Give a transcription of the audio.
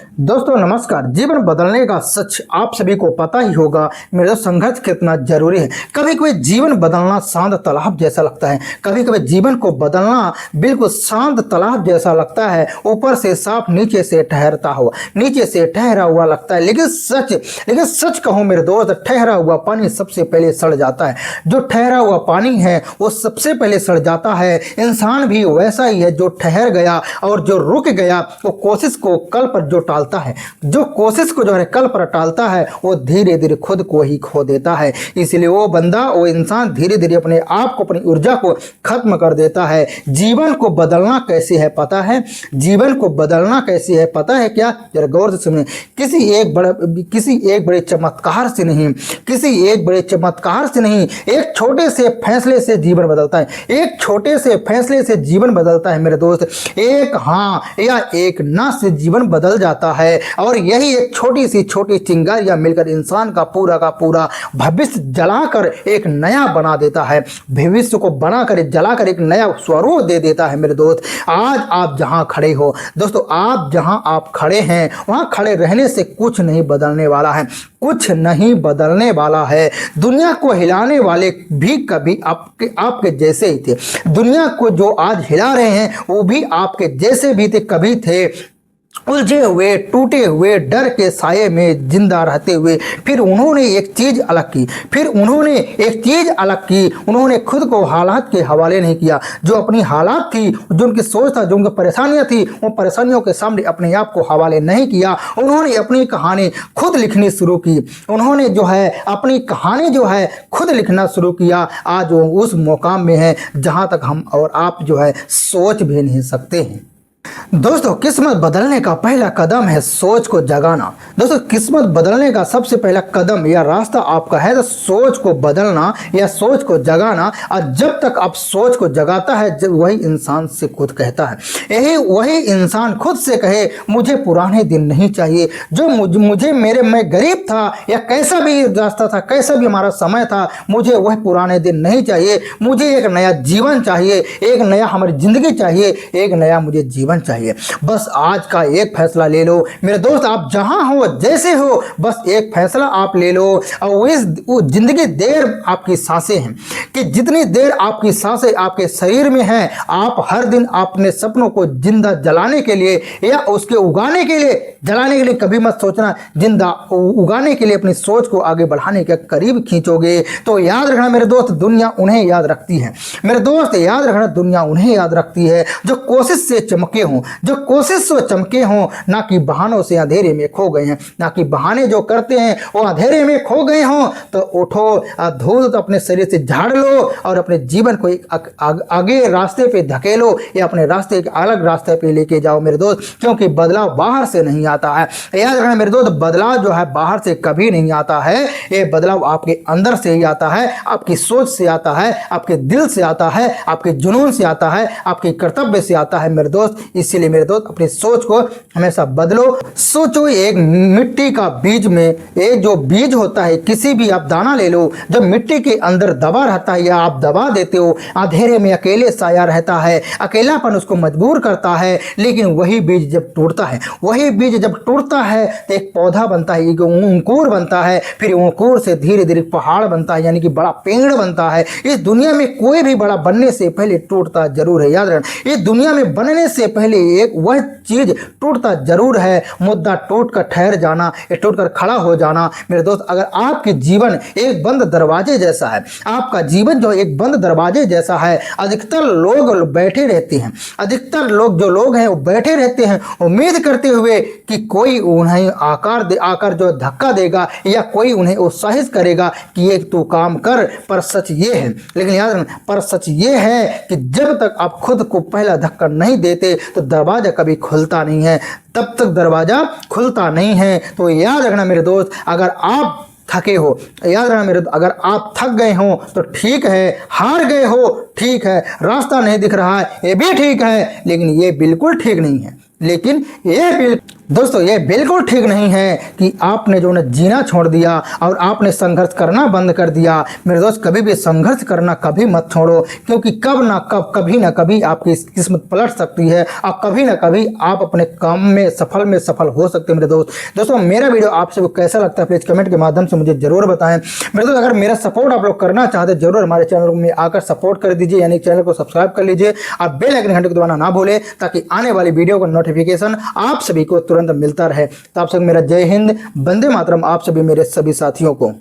दोस्तों नमस्कार। जीवन बदलने का सच आप सभी को पता ही होगा। मेरे दोस्त, संघर्ष कितना जरूरी है। कभी कभी जीवन बदलना शांत तालाब जैसा लगता है, कभी कभी जीवन को बदलना बिल्कुल शांत तालाब जैसा लगता है। ऊपर से साफ, नीचे से ठहरता हुआ, नीचे से ठहरा हुआ लगता है। लेकिन सच कहूँ मेरे दोस्त, ठहरा हुआ पानी सबसे पहले सड़ जाता है। जो ठहरा हुआ पानी है वो सबसे पहले सड़ जाता है। इंसान भी वैसा ही है, जो ठहर गया और जो रुक गया वो कोशिश को कल पर जो टालता है, जो कोशिश को जो है कल पर टालता है, वो धीरे धीरे खुद को ही खो देता है। इसलिए वो बंदा, वो इंसान धीरे धीरे अपने आप को, अपनी ऊर्जा को खत्म कर देता है। जीवन को बदलना कैसे है पता है? जीवन को बदलना कैसे है पता है क्या? जरा गौर से सुनिए। किसी एक बड़े चमत्कार से नहीं, एक छोटे से फैसले से जीवन बदलता है। एक छोटे से फैसले से जीवन बदलता है मेरे दोस्त। एक हाँ या एक ना से जीवन बदल जाता है। और यही एक छोटी चिंगारियां मिलकर इंसान का पूरा भविष्य जलाकर एक नया बना देता है। भविष्य को बनाकर, जलाकर एक नया स्वरूप दे देता है मेरे दोस्त। आज आप जहां खड़े हो दोस्तों, आप जहां आप खड़े हैं वहां खड़े रहने से कुछ नहीं बदलने वाला है, कुछ नहीं बदलने वाला है। दुनिया को हिलाने वाले भी कभी आपके जैसे ही थे। दुनिया को जो आज हिला रहे हैं वो भी आपके जैसे भी थे, कभी थे उलझे हुए, टूटे हुए, डर के साये में जिंदा रहते हुए। फिर उन्होंने एक चीज अलग की, उन्होंने खुद को हालात के हवाले नहीं किया। जो अपनी हालात थी, जो उनकी सोच था, जो उनकी परेशानियां थी, वो परेशानियों के सामने अपने आप को हवाले नहीं किया। उन्होंने अपनी कहानी खुद लिखनी शुरू की। उन्होंने जो है अपनी कहानी जो है खुद लिखना शुरू किया। आज वो उस मुकाम में है जहां तक हम और आप जो है सोच भी नहीं सकते हैं। दोस्तों, किस्मत बदलने का पहला कदम है सोच को जगाना। दोस्तों, किस्मत बदलने का सबसे पहला कदम या रास्ता आपका है तो सोच को बदलना या सोच को जगाना। और जब तक आप सोच को जगाता है, जब वही इंसान से खुद कहता है, यही वही इंसान खुद से कहे मुझे पुराने दिन नहीं चाहिए, जो मुझे मैं गरीब था या कैसा भी रास्ता था, कैसा भी हमारा समय था, मुझे वह पुराने दिन नहीं चाहिए। मुझे एक नया जीवन चाहिए, एक नया हमारी जिंदगी चाहिए, एक नया मुझे जीवन चाहिए। बस आज का एक फैसला ले लो मेरे दोस्त। आप जहां हो, जैसे हो, बस एक फैसला आप ले लो। और वो जिंदगी देर आपकी सांसें हैं कि जितनी देर आपकी सांसें आपके शरीर में हैं, आप हर दिन अपने सपनों को जिंदा जलाने के लिए या उसके उगाने के लिए, जलाने के लिए कभी मत सोचना, जिंदा उगाने के लिए अपनी सोच को आगे बढ़ाने के करीब खींचोगे तो याद रखना मेरे दोस्त, दुनिया उन्हें याद रखती है। मेरे दोस्त याद रखना, दुनिया उन्हें याद रखती है जो कोशिश से चमके हों, जो कोशिश से चमके हों, ना कि बहानों से अंधेरे में खो गए हैं। ना कि बहाने जो करते हैं वो अंधेरे में खो गए हों। तो उठो, धूल तो अपने शरीर से झाड़ लो और अपने जीवन को एक आगे रास्ते पे धकेलो या अपने रास्ते एक अलग रास्ते पे लेके जाओ मेरे दोस्त। क्योंकि बदलाव बाहर से नहीं आता है। याद रखना मेरे दोस्त, बदलाव जो है बाहर से कभी नहीं आता है। ये बदलाव आपके अंदर से ही आता है, आपकी सोच से आता है, आपके दिल से आता है, आपके जुनून से आता है, आपके कर्तव्य से आता है मेरे दोस्त। इसीलिए मेरे दोस्त, अपनी सोच को हमेशा बदलो। सोचो, एक मिट्टी का बीज में एक जो बीज होता है, किसी भी आप दाना ले लो, जब मिट्टी के अंदर दबा रहता है या आप दबा देते हो, अंधेरे में अकेले साया रहता है, अकेलापन उसको मजबूर करता है। लेकिन वही बीज जब टूटता है, तो एक पौधा बनता है, एक अंकुर बनता है, फिर अंकुर से धीरे धीरे पहाड़ बनता है, यानी कि बड़ा पेड़ बनता है। इस दुनिया में कोई भी बड़ा बनने से पहले टूटता जरूर है। याद रखना, इस दुनिया में बनने से पहले एक वह चीज टूटता जरूर है। मुद्दा टूट कर ठहर जाना, ये टूट कर खड़ा हो जाना मेरे दोस्त। अगर आपके जीवन एक बंद दरवाजे जैसा है, आपका जीवन जो एक बंद दरवाजे जैसा है, अधिकतर लोग बैठे रहते हैं, अधिकतर लोग हैं वो बैठे रहते हैं उम्मीद करते हुए कि कोई उन्हें आकर जो धक्का देगा या कोई उन्हें उत्साहित करेगा कि एक तू काम कर। पर सच ये है, लेकिन याद रखना, पर सच ये है कि जब तक आप खुद को पहला धक्का नहीं देते तो दरवाजा कभी खुलता नहीं है, तब तक दरवाजा खुलता नहीं है। तो याद रखना मेरे दोस्त, अगर आप थके हो, याद रखना मेरे, अगर आप थक गए हो तो ठीक है, हार गए हो ठीक है, रास्ता नहीं दिख रहा है ये भी ठीक है, लेकिन ये बिल्कुल ठीक नहीं है। लेकिन ये दोस्तों ये बिल्कुल ठीक नहीं है कि आपने जो है जीना छोड़ दिया और आपने संघर्ष करना बंद कर दिया। मेरे दोस्त कभी भी संघर्ष करना कभी मत छोड़ो, क्योंकि कब ना कब कभी ना कभी आपकी किस्मत पलट सकती है और कभी ना कभी आप अपने काम में सफल हो सकते हैं। मेरे दोस्तों मेरा वीडियो आप सबको कैसा लगता है प्लीज़ कमेंट के माध्यम से मुझे जरूर बताएं। मेरे दोस्त अगर मेरा सपोर्ट आप लोग करना चाहते हैं जरूर हमारे चैनल में आकर सपोर्ट कर दीजिए, यानी चैनल को सब्सक्राइब कर लीजिए और बेल आइकन घंटे को दबाना ना भूलें, ताकि आने वाली वीडियो का नोटिफिकेशन आप सभी को तुरंत मिलता रहे। तो आप सब मेरा जय हिंद, वंदे मातरम आप सभी मेरे सभी साथियों को।